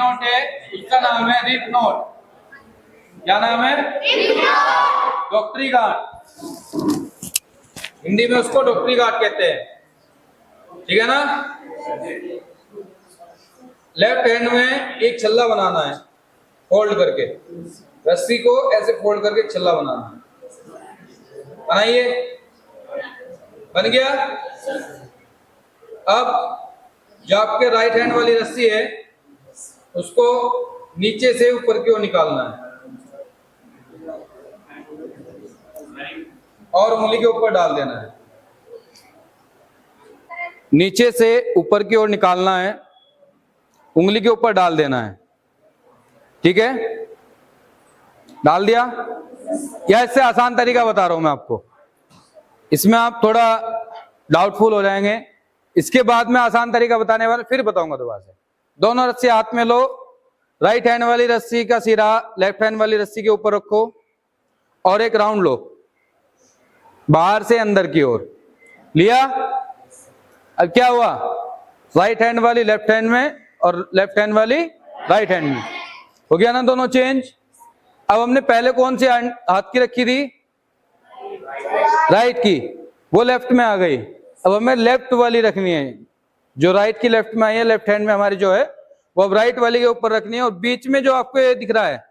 Note है उसका नाम है रिप नोट। क्या नाम है? डॉक्टरी गार्ड, हिंदी में उसको डॉक्टरी गार्ड कहते हैं, ठीक है ना। लेफ्ट हैंड में एक छल्ला बनाना है, फोल्ड करके, रस्सी को ऐसे फोल्ड करके छल्ला बनाना है। बनाइए, बन गया। अब जो आपके राइट हैंड वाली रस्सी है उसको नीचे से ऊपर की ओर निकालना है और उंगली के ऊपर डाल देना है। नीचे से ऊपर की ओर निकालना है, उंगली के ऊपर डाल देना है, ठीक है। डाल दिया? या इससे आसान तरीका बता रहा हूं मैं आपको, इसमें आप थोड़ा डाउटफुल हो जाएंगे। इसके बाद में आसान तरीका बताने वाला फिर बताऊंगा दोबारा से। दोनों रस्सी हाथ में लो, राइट हैंड वाली रस्सी का सिरा लेफ्ट हैंड वाली रस्सी के ऊपर रखो और एक राउंड लो बाहर से अंदर की ओर। लिया? अब क्या हुआ, राइट हैंड वाली लेफ्ट हैंड में और लेफ्ट हैंड वाली राइट हैंड में, हो गया ना दोनों चेंज। अब हमने पहले कौन सी हाथ की रखी थी? राइट की, वो लेफ्ट में आ गई। अब हमें लेफ्ट वाली रखनी है, जो राइट की लेफ्ट में आई है, लेफ्ट हैंड में हमारी जो है वो अब राइट वाली के ऊपर रखनी है और बीच में जो आपको ये दिख रहा है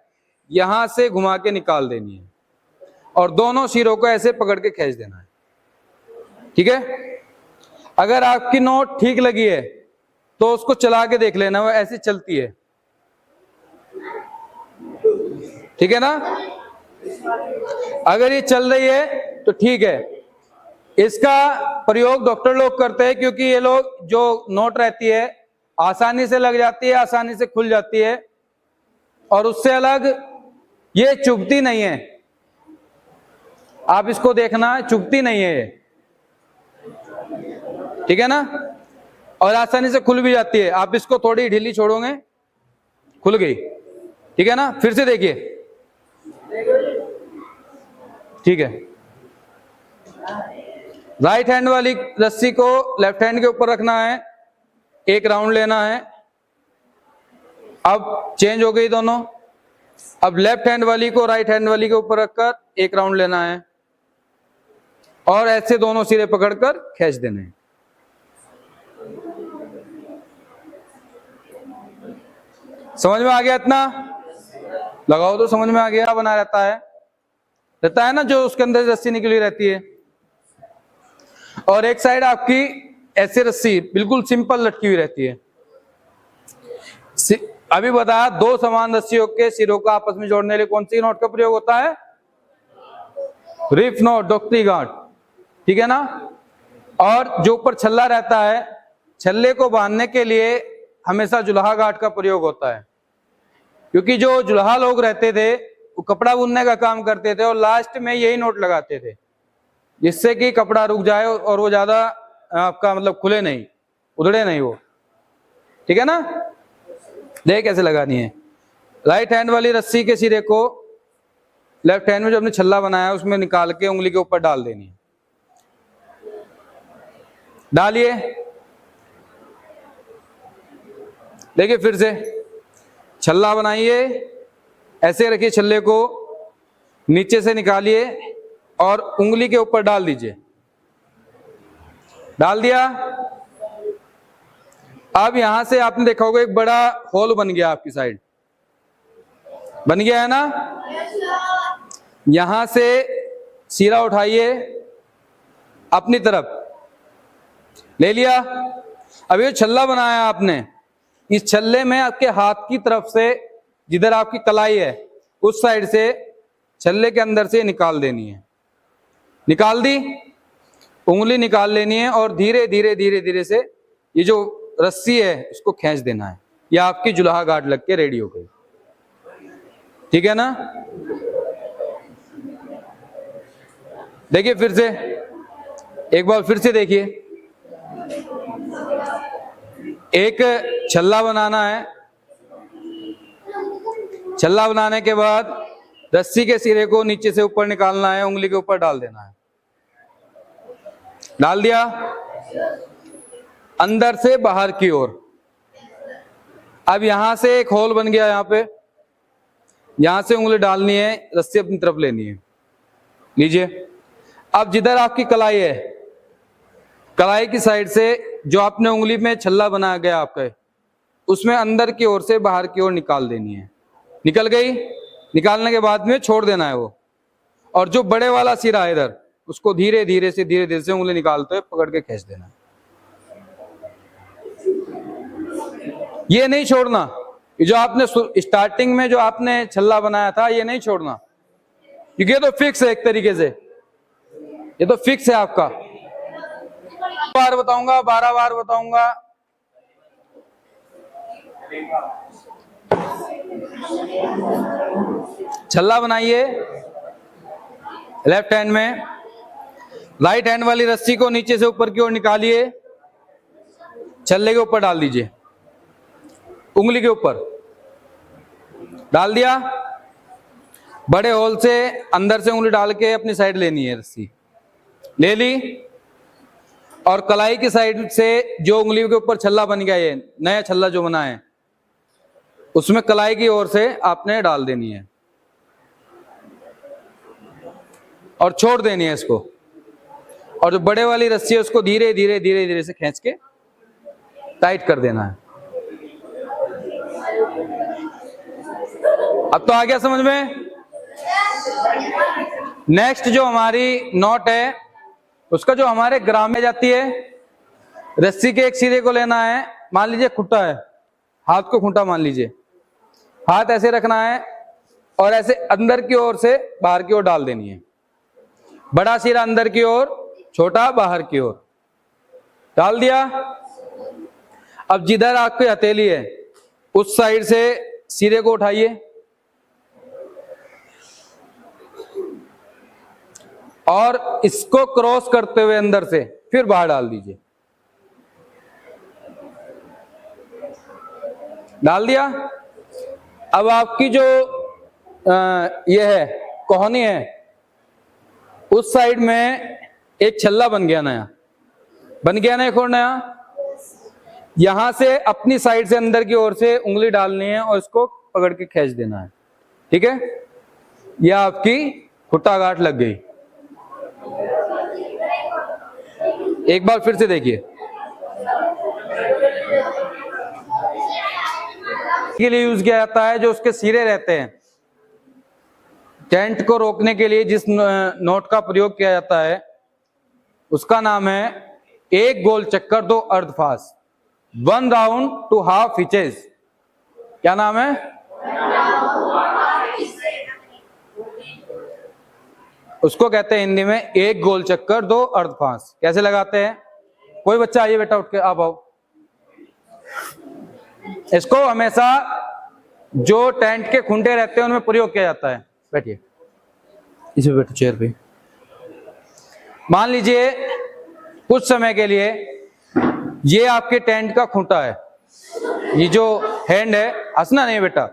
यहां से घुमा के निकाल देनी है और दोनों सिरों को ऐसे पकड़ के खींच देना है, ठीक है। अगर आपकी नोट ठीक लगी है तो उसको चला के देख लेना, वो ऐसे चलती है, ठीक है ना। अगर ये चल रही है तो ठीक है। इसका प्रयोग डॉक्टर लोग करते हैं क्योंकि ये लोग जो नोट रहती है आसानी से लग जाती है, आसानी से खुल जाती है और उससे अलग ये चुभती नहीं है। आप इसको देखना, चुभती नहीं है ये, ठीक है ना, और आसानी से खुल भी जाती है। आप इसको थोड़ी ढीली छोड़ोगे, खुल गई, ठीक है ना। फिर से देखिए, ठीक है। राइट हैंड वाली रस्सी को लेफ्ट हैंड के ऊपर रखना है, एक राउंड लेना है। अब चेंज हो गई दोनों। अब लेफ्ट हैंड वाली को राइट हैंड वाली के ऊपर रखकर एक राउंड लेना है और ऐसे दोनों सिरे पकड़कर खींच देने हैं। समझ में आ गया? इतना लगाओ तो समझ में आ गया। बना रहता है ना, जो उसके अंदर रस्सी निकली रहती है और एक साइड आपकी ऐसे रस्सी बिल्कुल सिंपल लटकी हुई रहती है। अभी बताया, दो समान रस्सियों के सिरों को आपस में जोड़ने के लिए कौन सी नोट का प्रयोग होता है? रिप नोट, डॉक्टरी गार्ड, ठीक है ना। और जो ऊपर छल्ला रहता है, छल्ले को बांधने के लिए हमेशा जुल्हा गार्ड का प्रयोग होता है, क्योंकि जो जुल्हा लोग रहते थे वो कपड़ा बुनने का काम करते थे और लास्ट में यही नोट लगाते थे, जिससे कि कपड़ा रुक जाए और वो ज्यादा आपका मतलब खुले नहीं, उधड़े नहीं वो, ठीक है ना। देख कैसे लगानी है। राइट हैंड वाली रस्सी के सिरे को लेफ्ट हैंड में जो हमने छल्ला बनाया है उसमें निकाल के उंगली के ऊपर डाल देनी है। डालिए, देखिए फिर से छल्ला बनाइए, ऐसे रखिए, छल्ले को नीचे से निकालिए और उंगली के ऊपर डाल दीजिए। डाल दिया? अब यहां से आपने देखा होगा एक बड़ा होल बन गया, आपकी साइड बन गया है ना। यहां से सिरा उठाइए, अपनी तरफ ले लिया। अब ये छल्ला बनाया आपने, इस छल्ले में आपके हाथ की तरफ से जिधर आपकी कलाई है उस साइड से छल्ले के अंदर से निकाल देनी है। निकाल दी, उंगली निकाल लेनी है और धीरे धीरे धीरे धीरे से ये जो रस्सी है उसको खींच देना है। ये आपकी जुल्हा गार्ड लग के रेडी हो गई, ठीक है ना। देखिए फिर से एक बार फिर से देखिए, एक छल्ला बनाना है। छल्ला बनाने के बाद रस्सी के सिरे को नीचे से ऊपर निकालना है, उंगली के ऊपर डाल देना है। डाल दिया? अंदर से बाहर की ओर, अब यहां से एक होल बन गया, यहां पे, यहां से उंगली डालनी है, रस्सी अपनी तरफ लेनी है, लीजिए। अब जिधर आपकी कलाई है, कलाई की साइड से जो आपने उंगली में छल्ला बनाया गया आपका, उसमें अंदर की ओर से बाहर की ओर निकाल देनी है। निकल गई, निकालने के बाद में छोड़ देना है वो। और जो बड़े वाला सिरा है इधर, उसको धीरे धीरे से उंगली निकालते हुए पकड़ के खींच देना है। ये नहीं छोड़ना, ये जो आपने स्टार्टिंग में जो आपने छल्ला बनाया था, ये नहीं छोड़ना, क्योंकि ये तो फिक्स है एक तरीके से, ये तो फिक्स है आपका। बार बताऊंगा, 12 बार बताऊंगा। छल्ला बनाइए लेफ्ट हैंड में, राइट हैंड वाली रस्सी को नीचे से ऊपर की ओर निकालिए, छल्ले के ऊपर डाल दीजिए, उंगली के ऊपर डाल दिया। बड़े होल से अंदर से उंगली डाल के अपनी साइड लेनी है, रस्सी ले ली। और कलाई की साइड से जो उंगली के ऊपर छल्ला बन गया, ये नया छल्ला जो बना है, उसमें कलाई की ओर से आपने डाल देनी है और छोड़ देनी है इसको। और जो बड़े वाली रस्सी है उसको धीरे धीरे से खींच के टाइट कर देना है। अब तो आ गया समझ में। नेक्स्ट जो हमारी नॉट है, उसका जो हमारे ग्राम में जाती है, रस्सी के एक सिरे को लेना है, मान लीजिए खूंटा है, हाथ को खूंटा मान लीजिए, हाथ ऐसे रखना है और ऐसे अंदर की ओर से बाहर की ओर डाल देनी है। बड़ा सिरा अंदर की ओर, छोटा बाहर की ओर डाल दिया। अब जिधर आपकी हथेली है, उस साइड से सिरे को उठाइए और इसको क्रॉस करते हुए अंदर से फिर बाहर डाल दीजिए। डाल दिया। अब आपकी जो ये है कोहनी है, उस साइड में एक छल्ला बन गया नया, बन गया ना एक और नया। यहां से अपनी साइड से अंदर की ओर से उंगली डालनी है और इसको पकड़ के खींच देना है, ठीक है। यह आपकी खुट्टा गांठ लग गई। एक बार फिर से देखिए, के लिए यूज किया जाता है, जो उसके सिरे रहते हैं, टेंट को रोकने के लिए जिस नोट का प्रयोग किया जाता है, उसका नाम है एक गोल चक्कर दो अर्धफास, 1 राउंड 2 हाफ हिचेस। क्या नाम है? उसको कहते हैं हिंदी में एक गोल चक्कर दो अर्धफास। कैसे लगाते हैं? कोई बच्चा आइए बेटा, उठ के आप आओ। इसको हमेशा जो टेंट के खूंटे रहते हैं उनमें प्रयोग किया जाता है। बैठिए, इसे बैठो चेयर पे। मान लीजिए कुछ समय के लिए ये आपके टेंट का खूंटा है, ये जो हैंड है, हंसना नहीं बेटा,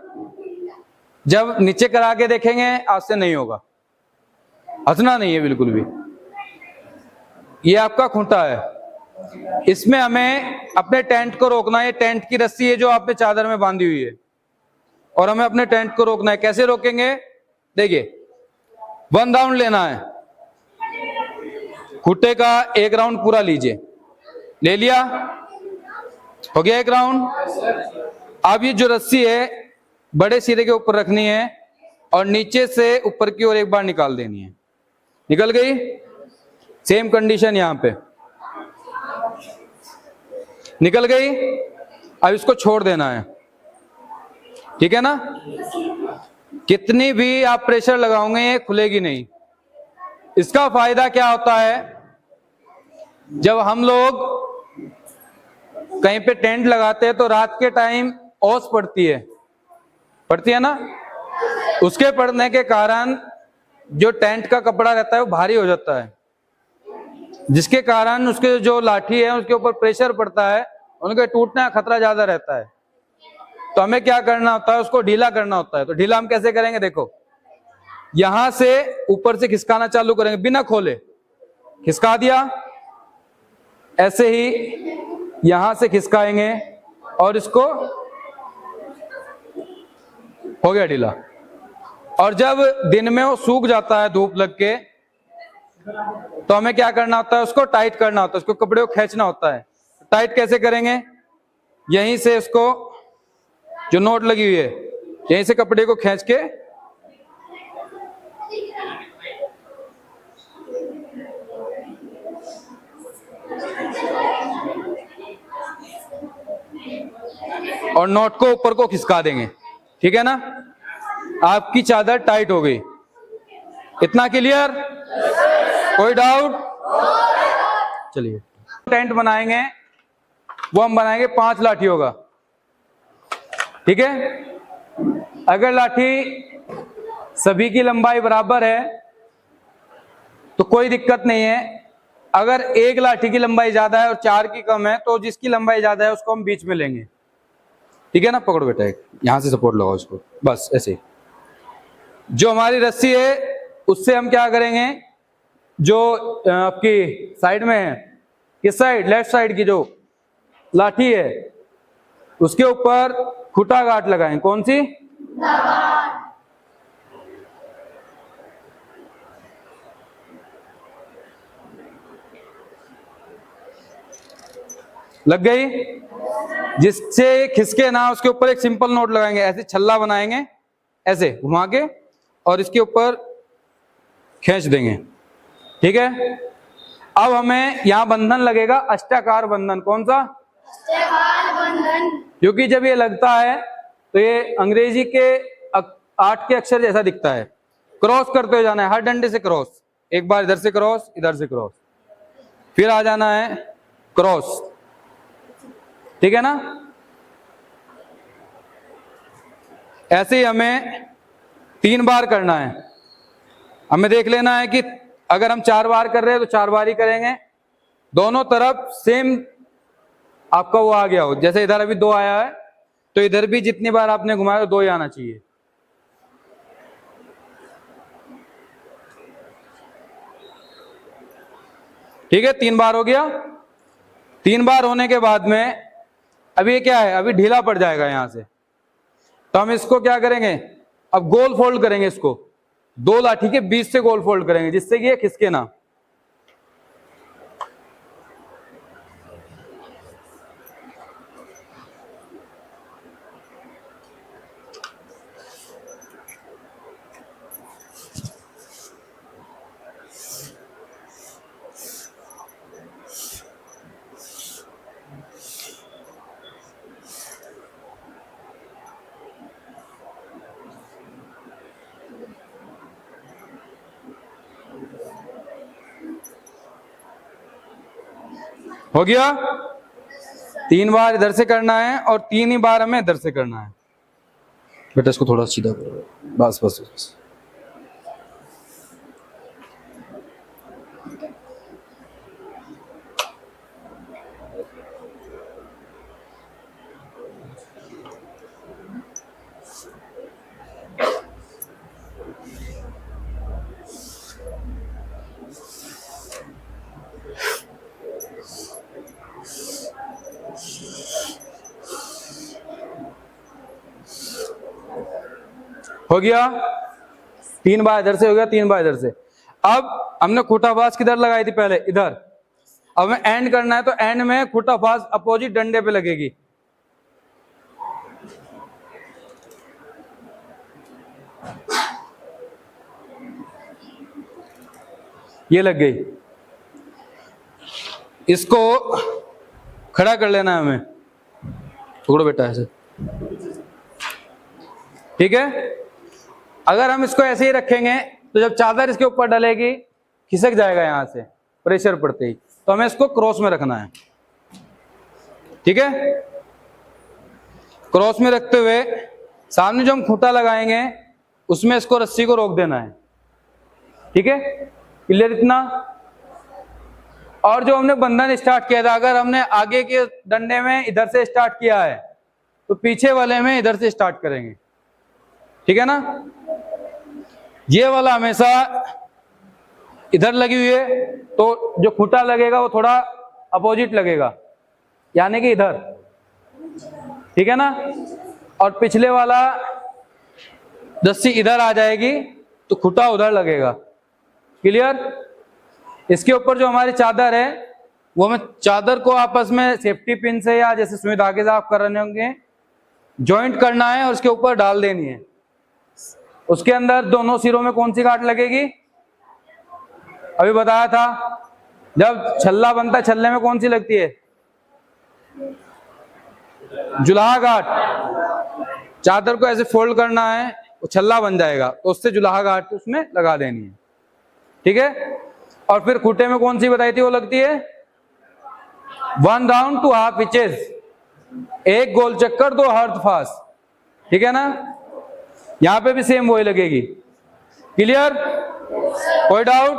जब नीचे करा के देखेंगे आज से नहीं होगा, हंसना नहीं है बिल्कुल भी। ये आपका खूंटा है, इसमें हमें अपने टेंट को रोकना है। टेंट की रस्सी है जो आपने चादर में बांधी हुई है, और हमें अपने टेंट को रोकना है। कैसे रोकेंगे? देखिए, 1 राउंड लेना है, खूंटे का 1 राउंड पूरा लीजिए, ले लिया, हो गया 1 राउंड। अब ये जो रस्सी है बड़े सिरे के ऊपर रखनी है और नीचे से ऊपर की ओर एक बार निकाल देनी है। निकल गई। सेम कंडीशन यहां पे निकल गई। अब इसको छोड़ देना है, ठीक है ना। कितनी भी आप प्रेशर लगाओगे ये खुलेगी नहीं। इसका फायदा क्या होता है? जब हम लोग कहीं पे टेंट लगाते हैं तो रात के टाइम ओस पड़ती है ना, उसके पड़ने के कारण जो टेंट का कपड़ा रहता है वो भारी हो जाता है, जिसके कारण उसके जो लाठी है उसके ऊपर प्रेशर पड़ता है, उनके टूटने का खतरा ज्यादा रहता है। तो हमें क्या करना होता है? उसको ढीला करना होता है। तो ढीला हम कैसे करेंगे? देखो, यहां से ऊपर से खिसकाना चालू करेंगे, बिना खोले खिसका दिया, ऐसे ही यहां से खिसकाएंगे और इसको हो गया ढीला। और जब दिन में वो सूख जाता है धूप लग के, तो हमें क्या करना होता है, उसको टाइट करना होता है, उसको कपड़े को खींचना होता है। टाइट कैसे करेंगे, यहीं से इसको जो नोट लगी हुई है यहीं से कपड़े को खींच के और नोट को ऊपर को खिसका देंगे। ठीक है ना, आपकी चादर टाइट हो गई। इतना क्लियर? कोई डाउट? चलिए, टेंट बनाएंगे वो हम बनाएंगे 5 लाठियों का। ठीक है, अगर लाठी सभी की लंबाई बराबर है तो कोई दिक्कत नहीं है। अगर एक लाठी की लंबाई ज्यादा है और 4 की कम है तो जिसकी लंबाई ज्यादा है उसको हम बीच में लेंगे। ठीक है ना, पकड़ो बेटा, एक यहां से सपोर्ट लगाओ उसको, बस ऐसे। जो हमारी रस्सी है उससे हम क्या करेंगे, जो आपकी साइड में है, किस साइड, लेफ्ट साइड की जो लाठी है उसके ऊपर खूंटा गांठ लगाएं। कौन सी? लग गई? जिससे खिसके ना उसके ऊपर एक सिंपल नोट लगाएंगे, ऐसे छल्ला बनाएंगे, ऐसे घुमा के और इसके ऊपर खींच देंगे। ठीक है, अब हमें यहां बंधन लगेगा, अष्टाकार बंधन। कौन सा? अष्टाकार बंधन। क्योंकि जब ये लगता है तो ये अंग्रेजी के 8 के अक्षर जैसा दिखता है। क्रॉस करते हुए जाना है, हर डंडे से क्रॉस, एक बार इधर से क्रॉस, इधर से क्रॉस, फिर आ जाना है क्रॉस। ठीक है ना, ऐसे ही हमें 3 बार करना है। हमें देख लेना है कि अगर हम 4 बार कर रहे हैं तो 4 बार ही करेंगे, दोनों तरफ सेम आपका वो आ गया हो। जैसे इधर अभी 2 आया है तो इधर भी जितनी बार आपने घुमाया 2 ही आना चाहिए। ठीक है, 3 बार हो गया। 3 बार होने के बाद में अभी ये क्या है, अभी ढीला पड़ जाएगा यहां से, तो हम इसको क्या करेंगे, अब गोल फोल्ड करेंगे इसको, 2 लाठी के बीच से गोल फोल्ड करेंगे जिससे कि ये खिसके ना। हो गया? 3 बार इधर से करना है और 3 ही बार हमें इधर से करना है। बेटा इसको थोड़ा सीधा करो, बस बस बस। हो गया? 3 बार इधर से हो गया, 3 बार इधर से। अब हमने खूंटाबाज किधर लगाई थी पहले, इधर। अब हमें एंड करना है तो एंड में खूंटाबाज अपोजिट डंडे पे लगेगी। ये लग गई, इसको खड़ा कर लेना है हमें। पकड़ो बेटा ऐसे। ठीक है, अगर हम इसको ऐसे ही रखेंगे तो जब चादर इसके ऊपर डलेगी खिसक जाएगा यहां से प्रेशर पड़ते ही, तो हमें इसको क्रॉस में रखना है। ठीक है, क्रॉस में रखते हुए सामने जो हम खूंटा लगाएंगे उसमें इसको रस्सी को रोक देना है। ठीक है, क्लियर इतना? और जो हमने बंधन स्टार्ट किया था, अगर हमने आगे के डंडे में इधर से स्टार्ट किया है तो पीछे वाले में इधर से स्टार्ट करेंगे। ठीक है ना, ये वाला हमेशा इधर लगी हुई है तो जो खूंटा लगेगा वो थोड़ा अपोजिट लगेगा, यानी कि इधर। ठीक है ना, और पिछले वाला रस्सी इधर आ जाएगी तो खूंटा उधर लगेगा। क्लियर? इसके ऊपर जो हमारी चादर है वो हमें चादर को आपस में सेफ्टी पिन से या जैसे सुई धागे से आप कर रहे होंगे जॉइंट करना है और उसके ऊपर डाल देनी है। उसके अंदर दोनों सिरों में कौन सी गांठ लगेगी? अभी बताया था, जब छल्ला बनता है छल्ले में कौन सी लगती है? जुलाहा गांठ। चादर को ऐसे फोल्ड करना है, वो छल्ला बन जाएगा, तो उससे जुलाहा गांठ उसमें लगा देनी है। ठीक है? और फिर खूंटे में कौन सी बताई थी वो लगती है? 1 राउंड 2 हाफ इंचेस, एक गोल चक्कर 2 अर्ध फास। ठीक है ना? यहां पे भी सेम वही लगेगी। क्लियर? कोई डाउट?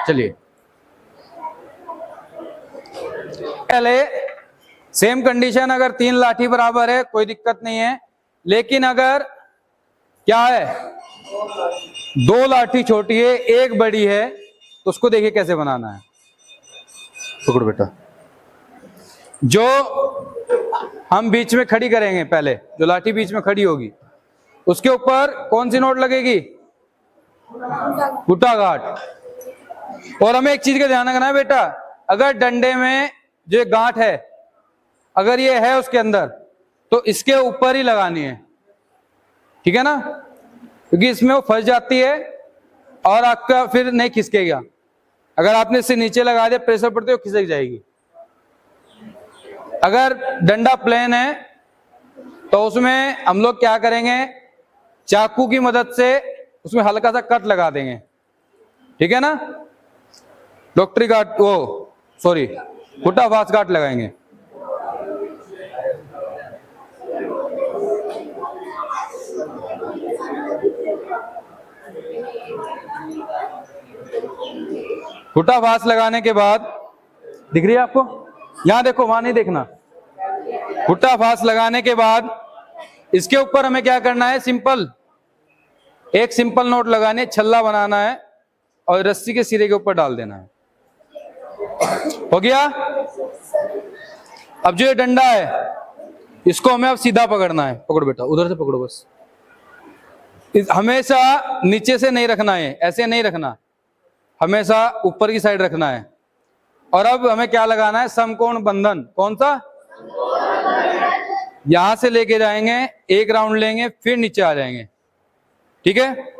चलिए, पहले सेम कंडीशन, अगर 3 लाठी बराबर है कोई दिक्कत नहीं है, लेकिन अगर क्या है 2 लाठी छोटी है 1 बड़ी है तो उसको देखिए कैसे बनाना है। पकड़ो बेटा, जो हम बीच में खड़ी करेंगे, पहले जो लाठी बीच में खड़ी होगी उसके ऊपर कौन सी नोट लगेगी? खूंटा गांठ। और हमें एक चीज का ध्यान रखना है बेटा, अगर डंडे में जो एक गांठ है अगर ये है उसके अंदर तो इसके ऊपर ही लगानी है। ठीक है ना? क्योंकि इसमें वो फंस जाती है और आपका फिर नहीं खिसकेगा। अगर आपने इससे नीचे लगा दिया प्रेशर पड़ते हो खिसक जाएगी। अगर डंडा प्लेन है तो उसमें हम लोग क्या करेंगे, चाकू की मदद से उसमें हल्का सा कट लगा देंगे। ठीक है ना? डॉक्टरी गांठ, वो सॉरी खूंटा फास गांठ लगाएंगे। खूंटा फास लगाने के बाद, दिख रही है आपको? यहां देखो, वहां नहीं देखना। खूंटा फास लगाने के बाद इसके ऊपर हमें क्या करना है, सिंपल एक सिंपल नोट लगानी है, छल्ला बनाना है और रस्सी के सिरे के ऊपर डाल देना है। हो गया? अब जो ये डंडा है इसको हमें अब सीधा पकड़ना है। पकड़ो बेटा, उधर से पकड़ो बस। हमेशा नीचे से नहीं रखना है, ऐसे नहीं रखना, हमेशा ऊपर की साइड रखना है। और अब हमें क्या लगाना है, समकोण बंधन। कौन सा? यहां से लेके जाएंगे, 1 राउंड लेंगे, फिर नीचे आ जाएंगे। ठीक है?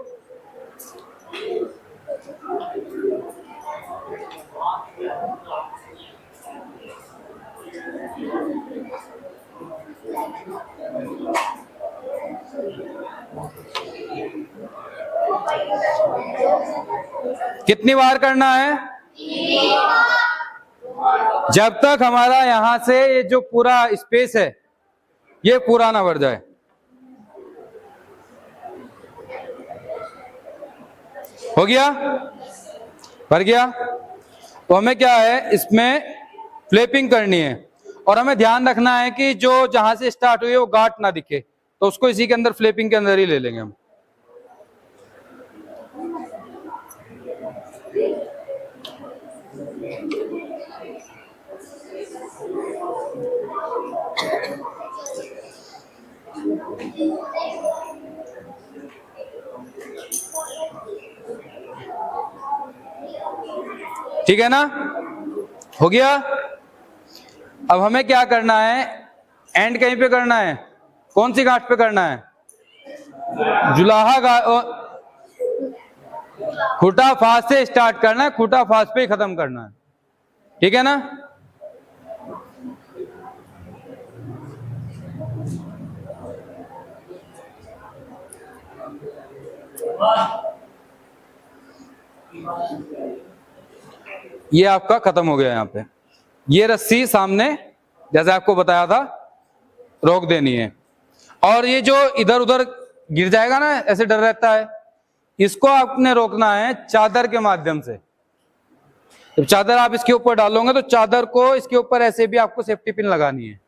कितनी बार करना है? जब तक हमारा यहां से ये जो पूरा स्पेस है ये पूरा ना भर जाए। हो गया? भर गया? तो हमें क्या है, इसमें फ्लैपिंग करनी है और हमें ध्यान रखना है कि जो जहां से स्टार्ट हुई है वो गांठ ना दिखे, तो उसको इसी के अंदर फ्लैपिंग के अंदर ही ले लेंगे हम। ठीक है ना? हो गया? अब हमें क्या करना है, एंड कहीं पे करना है, कौन सी गांठ पे करना है? जुलाहा गांठ। खूंटा फास से स्टार्ट करना है, खूंटा फास पे ही खत्म करना है। ठीक है ना? ये आपका खत्म हो गया। यहां पे ये रस्सी सामने जैसे आपको बताया था रोक देनी है, और ये जो इधर उधर गिर जाएगा ना, ऐसे डर रहता है, इसको आपने रोकना है चादर के माध्यम से। जब चादर आप इसके ऊपर डालोगे तो चादर को इसके ऊपर ऐसे भी आपको सेफ्टी पिन लगानी है,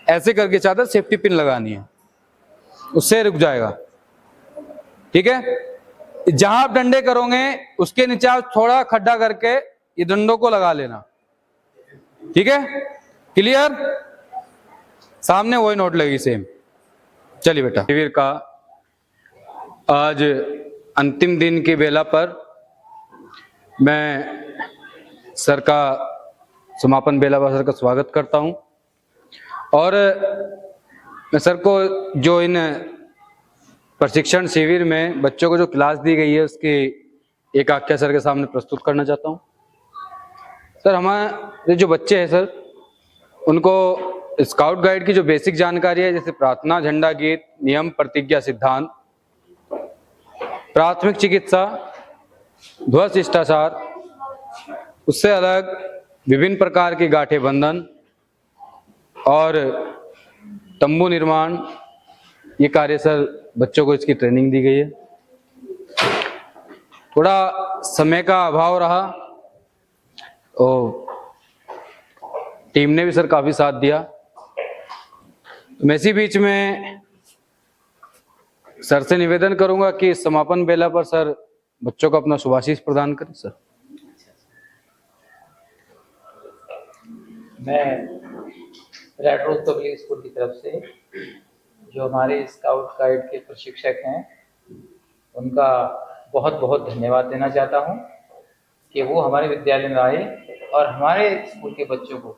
ऐसे करके चादर सेफ्टी पिन लगानी है, उससे रुक जाएगा। ठीक है? जहां आप डंडे करोगे उसके नीचे आप थोड़ा खड्डा करके ये डंडों को लगा लेना। ठीक है? क्लियर? सामने वही नोट लगेगी सेम। चलिए बेटा, शिविर का आज अंतिम दिन की बेला पर मैं सर का समापन बेला पर सर का स्वागत करता हूं और मैं सर को जो इन प्रशिक्षण शिविर में बच्चों को जो क्लास दी गई है उसकी एक आख्या सर के सामने प्रस्तुत करना चाहता हूं। सर, हमारे जो बच्चे हैं सर, उनको स्काउट गाइड की जो बेसिक जानकारी है, जैसे प्रार्थना, झंडा गीत, नियम, प्रतिज्ञा, सिद्धांत, प्राथमिक चिकित्सा, ध्वज शिष्टाचार, उससे अलग विभिन्न प्रकार की गांठें बंधन और तंबू निर्माण, ये कार्य सर बच्चों को इसकी ट्रेनिंग दी गई है। थोड़ा समय का अभाव रहा और टीम ने भी सर काफी साथ दिया। मैं इसी बीच में सर से निवेदन करूंगा कि समापन बेला पर सर बच्चों को अपना शुभाशीष प्रदान करें। सर, मैं रेड रोज पब्लिक स्कूल की तरफ से जो हमारे स्काउट गाइड के प्रशिक्षक हैं उनका बहुत बहुत धन्यवाद देना चाहता हूं कि वो हमारे विद्यालय में आए और हमारे स्कूल के बच्चों को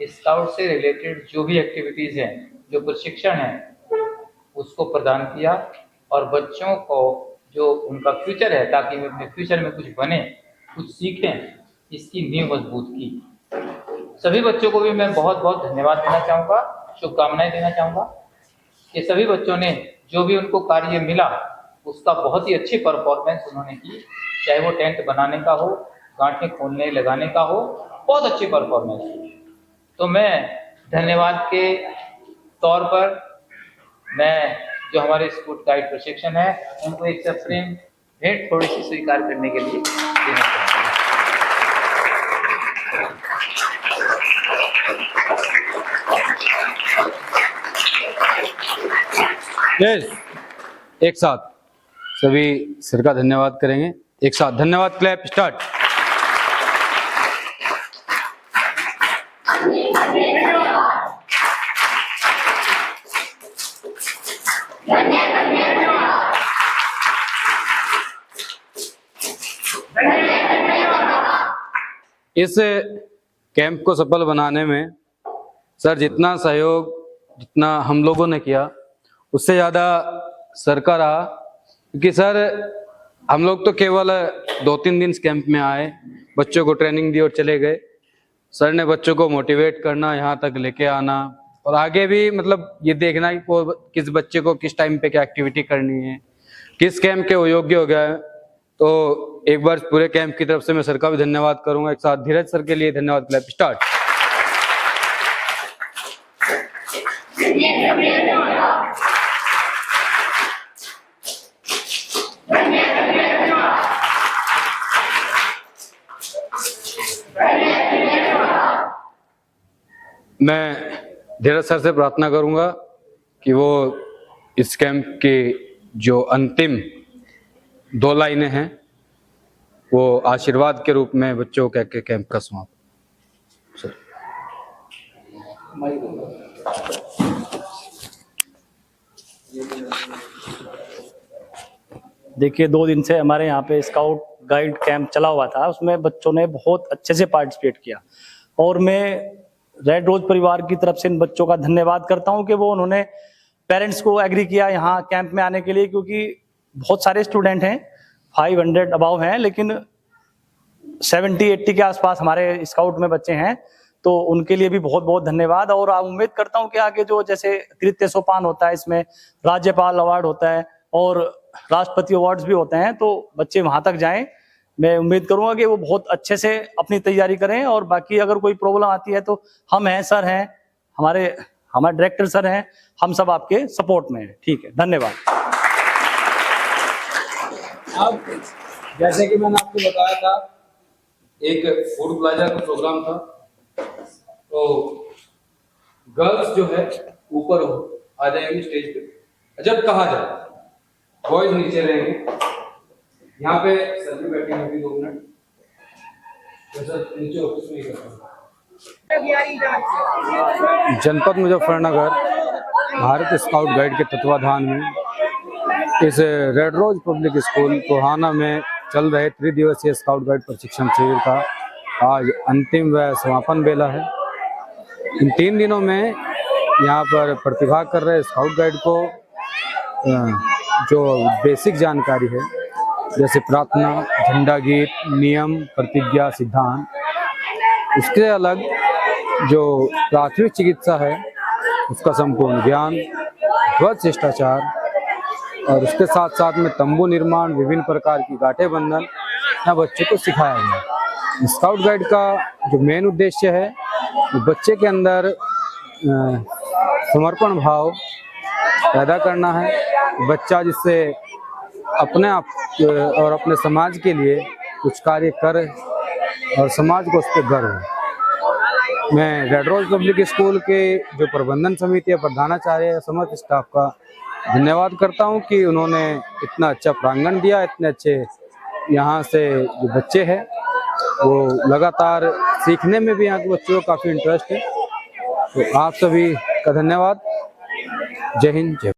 स्काउट से रिलेटेड जो भी एक्टिविटीज़ हैं, जो प्रशिक्षण है, उसको प्रदान किया और बच्चों को जो उनका फ्यूचर है, ताकि वे अपने फ्यूचर में कुछ बने, कुछ सीखें, इसकी नींव मजबूत की। सभी बच्चों को भी मैं बहुत बहुत धन्यवाद देना चाहूँगा, शुभकामनाएं देना चाहूँगा कि सभी बच्चों ने जो भी उनको कार्य मिला उसका बहुत ही अच्छी परफॉर्मेंस उन्होंने की, चाहे वो टेंट बनाने का हो, गांठें खोलने लगाने का हो, बहुत अच्छी परफॉर्मेंस की। तो मैं धन्यवाद के तौर पर मैं जो हमारे स्काउट गाइड प्रशिक्षण है उनको एक प्रेम भेंट थोड़ी सी स्वीकार करने के लिए देना चाहूँगा। एक साथ सभी सर का धन्यवाद करेंगे। एक साथ धन्यवाद, क्लैप स्टार्ट। इस कैंप को सफल बनाने में सर जितना सहयोग, जितना हम लोगों ने किया, उससे ज़्यादा सर का रहा, क्योंकि सर हम लोग तो केवल 2-3 दिन इस कैंप में आए, बच्चों को ट्रेनिंग दी और चले गए। सर ने बच्चों को मोटिवेट करना, यहाँ तक लेके आना और आगे भी मतलब ये देखना कि वो किस बच्चे को किस टाइम पे क्या एक्टिविटी करनी है, किस कैंप के वो योग्य हो गया है। तो एक बार पूरे कैंप की तरफ से मैं सर का भी धन्यवाद करूंगा। एक साथ धीरज सर के लिए धन्यवाद, क्लैप स्टार्ट। मैं धीरज सर से प्रार्थना करूंगा कि वो इस कैंप के जो अंतिम 2 लाइनें हैं वो आशीर्वाद के रूप में बच्चों को कह के कैंप का समापन। देखिए, 2 दिन से हमारे यहाँ पे स्काउट गाइड कैंप चला हुआ था, उसमें बच्चों ने बहुत अच्छे से पार्टिसिपेट किया और मैं रेड रोज परिवार की तरफ से इन बच्चों का धन्यवाद करता हूँ कि वो उन्होंने पेरेंट्स को एग्री किया यहाँ कैंप में आने के लिए, क्योंकि बहुत सारे स्टूडेंट हैं, 500 अबाव हैं, लेकिन 70-80 के आसपास हमारे स्काउट में बच्चे हैं, तो उनके लिए भी बहुत बहुत धन्यवाद। और उम्मीद करता हूँ कि आगे जो जैसे कृत्य सोपान होता है, इसमें राज्यपाल अवार्ड होता है और राष्ट्रपति अवार्ड्स भी होते हैं, तो बच्चे वहां तक जाएं। मैं उम्मीद करूंगा कि वो बहुत अच्छे से अपनी तैयारी करें और बाकी अगर कोई प्रॉब्लम आती है तो हम हैं, सर हैं, हमारे डायरेक्टर सर हैं, हम सब आपके सपोर्ट में हैं। ठीक है, धन्यवाद। अब जैसे कि मैंने आपको बताया था, एक फूड प्लाजा का प्रोग्राम था, तो गर्ल्स जो है ऊपर आ जाएंगी स्टेज पे, जब कहा जाए बॉयज नीचे रहेंगे। यहाँ पे सर भी बैठे होंगे 2 मिनट, नीचे ऑफिस में ही करते हैं। जनपद मुजफ्फरनगर भारत स्काउट गाइड के तत्वाधान में इस red rose public school Tohana में चल रहे त्रिदिवसीय स्काउट गाइड प्रशिक्षण शिविर का आज अंतिम व समापन बेला है। इन 3 दिनों में यहाँ पर प्रतिभाग कर रहे स्काउट गाइड को जो बेसिक जानकारी है, जैसे प्रार्थना, झंडा गीत, नियम, प्रतिज्ञा, सिद्धांत, उसके अलग जो प्राथमिक चिकित्सा है उसका संपूर्ण ज्ञान, ध्वज शिष्टाचार और उसके साथ साथ में तंबू निर्माण, विभिन्न प्रकार की गांठें बंधन यहाँ बच्चे को सिखाया गया। स्काउट गाइड का जो मेन उद्देश्य है वो बच्चे के अंदर समर्पण भाव पैदा करना है। बच्चा जिससे अपने आप और अपने समाज के लिए कुछ कार्य करे और समाज को उस पर गर्व हो। मैं रेड रोज पब्लिक स्कूल के जो प्रबंधन समिति है, प्रधानाचार्य, समस्त स्टाफ का धन्यवाद करता हूं कि उन्होंने इतना अच्छा प्रांगण दिया। इतने अच्छे यहाँ से जो बच्चे हैं वो लगातार सीखने में भी यहाँ के बच्चों को काफ़ी इंटरेस्ट है। तो आप सभी का धन्यवाद। जय हिंद, जय